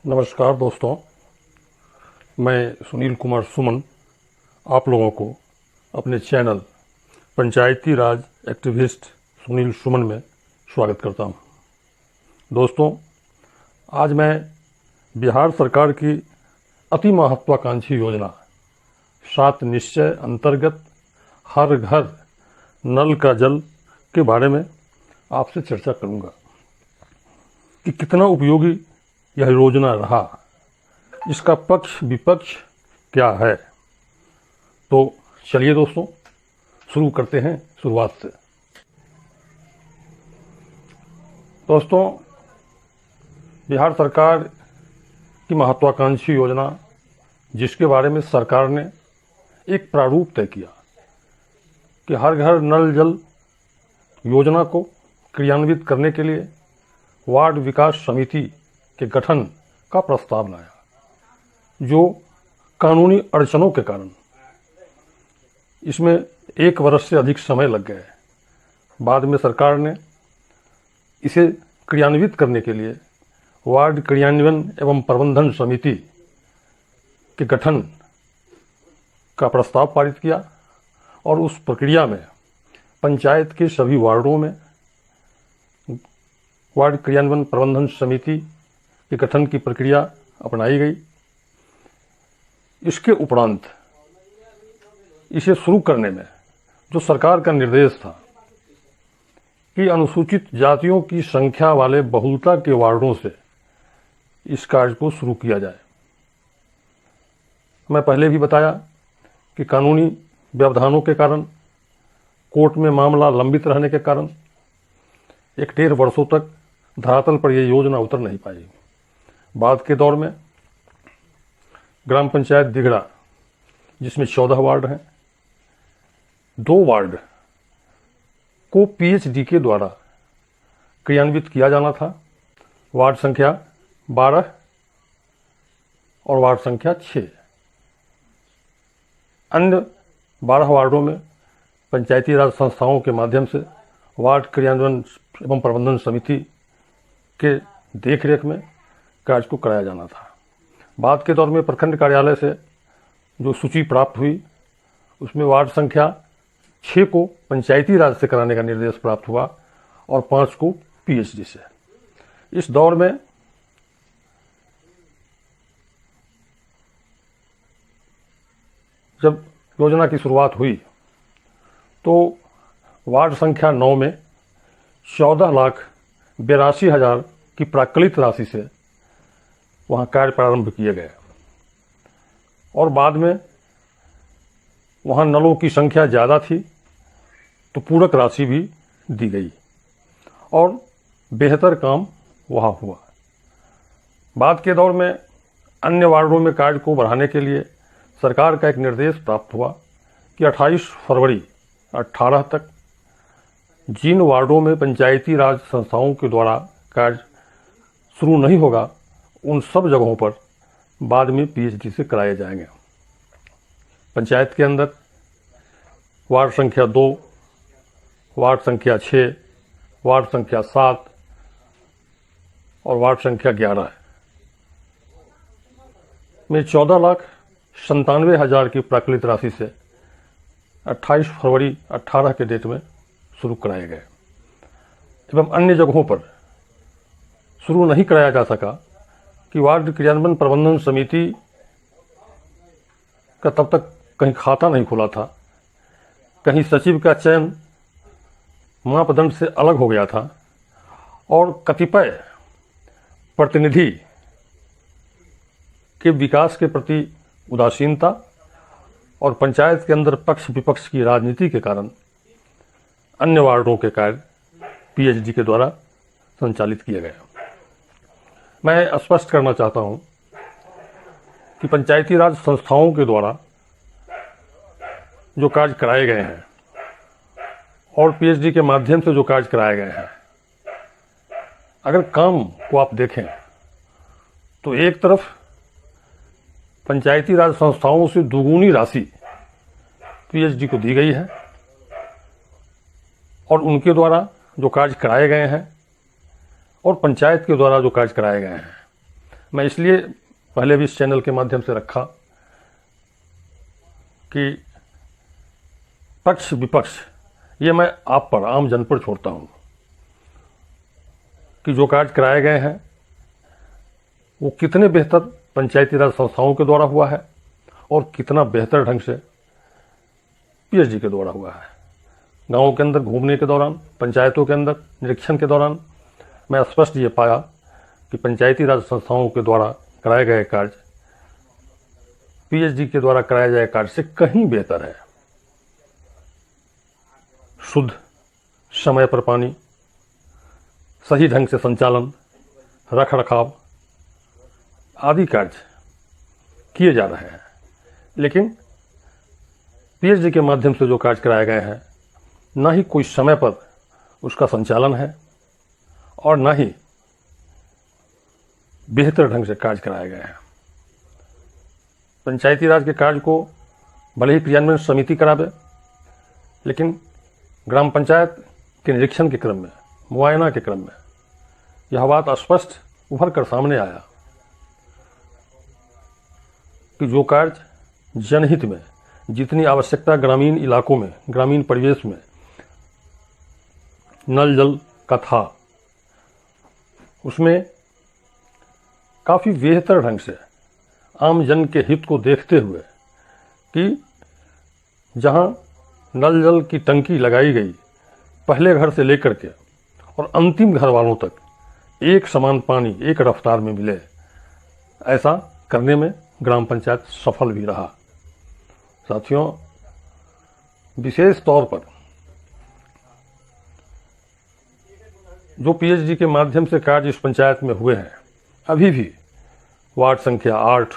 नमस्कार दोस्तों, मैं सुनील कुमार सुमन आप लोगों को अपने चैनल पंचायती राज एक्टिविस्ट सुनील सुमन में स्वागत करता हूं। दोस्तों, आज मैं बिहार सरकार की अति महत्वाकांक्षी योजना 7 निश्चय अंतर्गत हर घर नल का जल के बारे में आपसे चर्चा करूंगा कि कितना उपयोगी यह योजना रहा, इसका पक्ष विपक्ष क्या है। तो चलिए दोस्तों, शुरू करते हैं शुरुआत से। दोस्तों, बिहार सरकार की महत्वाकांक्षी योजना, जिसके बारे में सरकार ने एक प्रारूप तय किया कि हर घर नल जल योजना को क्रियान्वित करने के लिए वार्ड विकास समिति के गठन का प्रस्ताव लाया, जो कानूनी अड़चनों के कारण इसमें 1 वर्ष से अधिक समय लग गया है। बाद में सरकार ने इसे क्रियान्वित करने के लिए वार्ड क्रियान्वयन एवं प्रबंधन समिति के गठन का प्रस्ताव पारित किया और उस प्रक्रिया में पंचायत के सभी वार्डों में वार्ड क्रियान्वयन प्रबंधन समिति के गठन की प्रक्रिया अपनाई गई। इसके उपरांत इसे शुरू करने में जो सरकार का निर्देश था कि अनुसूचित जातियों की संख्या वाले बहुलता के वार्डों से इस कार्य को शुरू किया जाए। मैं पहले भी बताया कि कानूनी व्यवधानों के कारण, कोर्ट में मामला लंबित रहने के कारण 1-1.5 वर्षों तक धरातल पर यह योजना उतर नहीं पाई। बाद के दौर में ग्राम पंचायत दिघड़ा, जिसमें 14 वार्ड हैं, 2 वार्ड को पीएचडी के द्वारा क्रियान्वित किया जाना था। वार्ड संख्या 12 और वार्ड संख्या 6। अन्य 12 वार्डों में पंचायती राज संस्थाओं के माध्यम से वार्ड क्रियान्वयन एवं प्रबंधन समिति के देखरेख में कार्य को कराया जाना था। बाद के दौर में प्रखंड कार्यालय से जो सूची प्राप्त हुई, उसमें वार्ड संख्या 6 को पंचायती राज से कराने का निर्देश प्राप्त हुआ और 5 को पीएचडी से। इस दौर में जब योजना की शुरुआत हुई तो वार्ड संख्या 9 में 14,82,000 की प्राक्कलित राशि से वहाँ कार्य प्रारंभ किए गए और बाद में वहाँ नलों की संख्या ज़्यादा थी तो पूरक राशि भी दी गई और बेहतर काम वहाँ हुआ। बाद के दौर में अन्य वार्डों में कार्य को बढ़ाने के लिए सरकार का एक निर्देश प्राप्त हुआ कि 28 फरवरी 18 तक जिन वार्डों में पंचायती राज संस्थाओं के द्वारा कार्य शुरू नहीं होगा, उन सब जगहों पर बाद में पीएचडी से कराए जाएंगे। पंचायत के अंदर वार्ड संख्या 2, वार्ड संख्या 6, वार्ड संख्या 7 और वार्ड संख्या 11 में 14,97,000 की प्राक्कलित राशि से 28 फरवरी 18 के डेट में शुरू कराए गए एवं अन्य जगहों पर शुरू नहीं कराया जा सका कि वार्ड क्रियान्वयन प्रबंधन समिति का तब तक कहीं खाता नहीं खुला था, कहीं सचिव का चयन मापदंड से अलग हो गया था और कतिपय प्रतिनिधि के विकास के प्रति उदासीनता और पंचायत के अंदर पक्ष विपक्ष की राजनीति के कारण अन्य वार्डों के कार्य पीएचडी के द्वारा संचालित किए गए। मैं स्पष्ट करना चाहता हूं कि पंचायती राज संस्थाओं के द्वारा जो कार्य कराए गए हैं और पीएचडी के माध्यम से जो कार्य कराए गए हैं, अगर काम को आप देखें तो एक तरफ पंचायती राज संस्थाओं से दुगुनी राशि पीएचडी को दी गई है और उनके द्वारा जो कार्य कराए गए हैं और पंचायत के द्वारा जो कार्य कराए गए हैं, मैं इसलिए पहले भी इस चैनल के माध्यम से रखा कि पक्ष विपक्ष ये मैं आप पर, आम जन पर छोड़ता हूं कि जो कार्य कराए गए हैं वो कितने बेहतर पंचायती राज संस्थाओं के द्वारा हुआ है और कितना बेहतर ढंग से पीएचडी के द्वारा हुआ है। गांवों के अंदर घूमने के दौरान, पंचायतों के अंदर निरीक्षण के दौरान मैं स्पष्ट ये पाया कि पंचायती राज संस्थाओं के द्वारा कराए गए कार्य पीएचडी के द्वारा कराए गए कार्य से कहीं बेहतर है। शुद्ध, समय पर पानी, सही ढंग से संचालन, रख रखाव आदि कार्य किए जा रहे हैं। लेकिन पीएचडी के माध्यम से जो कार्य कराए गए हैं, ना ही कोई समय पर उसका संचालन है और ना ही बेहतर ढंग से कार्य कराए गए हैं। पंचायती राज के कार्य को भले ही क्रियान्वयन समिति करावे, लेकिन ग्राम पंचायत के निरीक्षण के क्रम में, मुआयना के क्रम में यह बात स्पष्ट उभर कर सामने आया कि जो कार्य जनहित में जितनी आवश्यकता ग्रामीण इलाकों में, ग्रामीण परिवेश में नल जल का था, उसमें काफ़ी बेहतर ढंग से आम जन के हित को देखते हुए कि जहां नल जल की टंकी लगाई गई, पहले घर से लेकर के और अंतिम घर वालों तक एक समान पानी एक रफ्तार में मिले, ऐसा करने में ग्राम पंचायत सफल भी रहा। साथियों, विशेष तौर पर जो पीएचडी के माध्यम से कार्य इस पंचायत में हुए हैं, अभी भी वार्ड संख्या 8,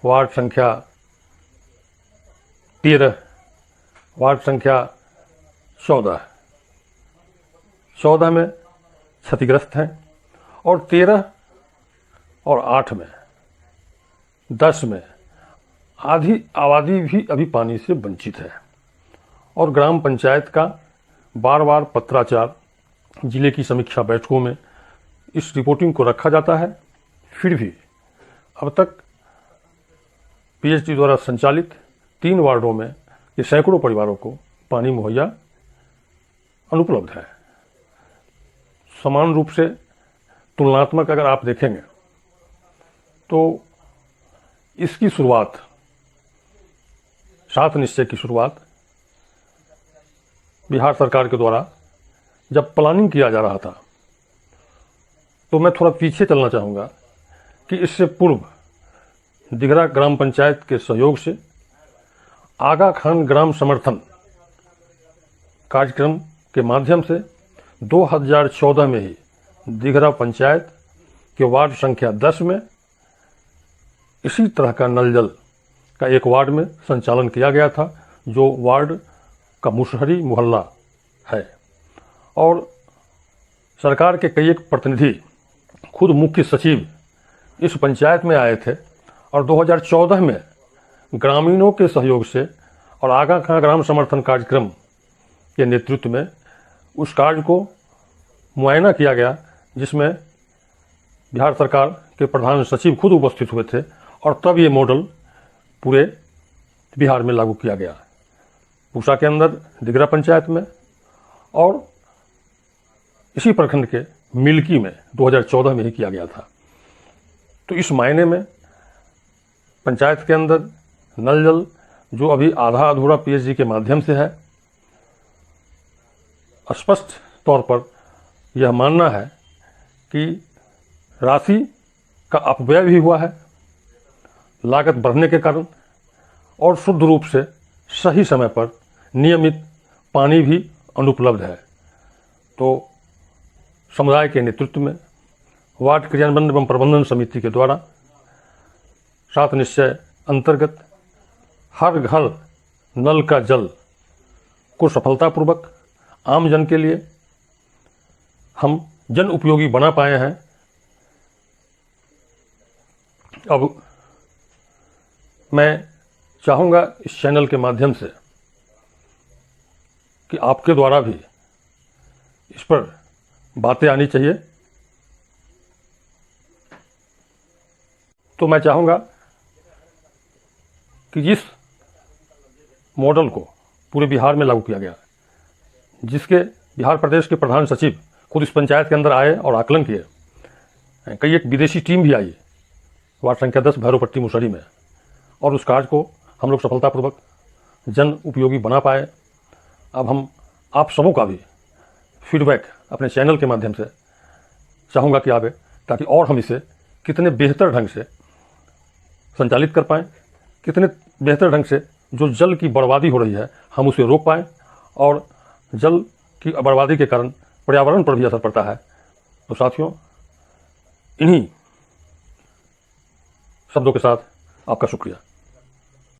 वार्ड संख्या 13, वार्ड संख्या 14 में क्षतिग्रस्त हैं और 13 और 8 में, 10 में आधी आबादी भी अभी पानी से वंचित है। और ग्राम पंचायत का बार बार पत्राचार, जिले की समीक्षा बैठकों में इस रिपोर्टिंग को रखा जाता है, फिर भी अब तक पीएचडी द्वारा संचालित 3 वार्डों में ये सैकड़ों परिवारों को पानी मुहैया अनुपलब्ध है। समान रूप से तुलनात्मक अगर आप देखेंगे तो इसकी शुरुआत, 7 निश्चय की शुरुआत बिहार सरकार के द्वारा जब प्लानिंग किया जा रहा था, तो मैं थोड़ा पीछे चलना चाहूँगा कि इससे पूर्व दिघरा ग्राम पंचायत के सहयोग से आगा खान ग्राम समर्थन कार्यक्रम के माध्यम से 2014 में ही दिघरा पंचायत के वार्ड संख्या 10 में इसी तरह का नल जल का एक वार्ड में संचालन किया गया था, जो वार्ड का मुसहरी मोहल्ला है। और सरकार के कई एक प्रतिनिधि, खुद मुख्य सचिव इस पंचायत में आए थे और 2014 में ग्रामीणों के सहयोग से और आगा खान ग्राम समर्थन कार्यक्रम के नेतृत्व में उस कार्य को मुआयना किया गया, जिसमें बिहार सरकार के प्रधान सचिव खुद उपस्थित हुए थे और तब ये मॉडल पूरे बिहार में लागू किया गया। पूसा के अंदर दिघरा पंचायत में और इसी प्रखंड के मिल्की में 2014 में ही किया गया था। तो इस मायने में पंचायत के अंदर नल जल जो अभी आधा अधूरा पीएचडी के माध्यम से है, स्पष्ट तौर पर यह मानना है कि राशि का अपव्यय भी हुआ है, लागत बढ़ने के कारण, और शुद्ध रूप से सही समय पर नियमित पानी भी अनुपलब्ध है। तो समुदाय के नेतृत्व में वार्ड क्रियान्वयन एवं प्रबंधन समिति के द्वारा 7 निश्चय अंतर्गत हर घर नल का जल को सफलतापूर्वक आम जन के लिए हम जन उपयोगी बना पाए हैं। अब मैं चाहूँगा इस चैनल के माध्यम से कि आपके द्वारा भी इस पर बातें आनी चाहिए तो मैं चाहूँगा कि जिस मॉडल को पूरे बिहार में लागू किया गया, जिसके बिहार प्रदेश के प्रधान सचिव खुद इस पंचायत के अंदर आए और आकलन किए, कई एक विदेशी टीम भी आई वार्ड संख्या 10 भैरवपट्टी मुसहरी में, और उस कार्य को हम लोग सफलतापूर्वक जन उपयोगी बना पाए। अब हम आप सबों का भी फीडबैक अपने चैनल के माध्यम से चाहूँगा कि आवे, ताकि और हम इसे कितने बेहतर ढंग से संचालित कर पाएँ, कितने बेहतर ढंग से जो जल की बर्बादी हो रही है हम उसे रोक पाएँ, और जल की बर्बादी के कारण पर्यावरण पर भी असर पड़ता है। तो साथियों, इन्हीं शब्दों के साथ आपका शुक्रिया।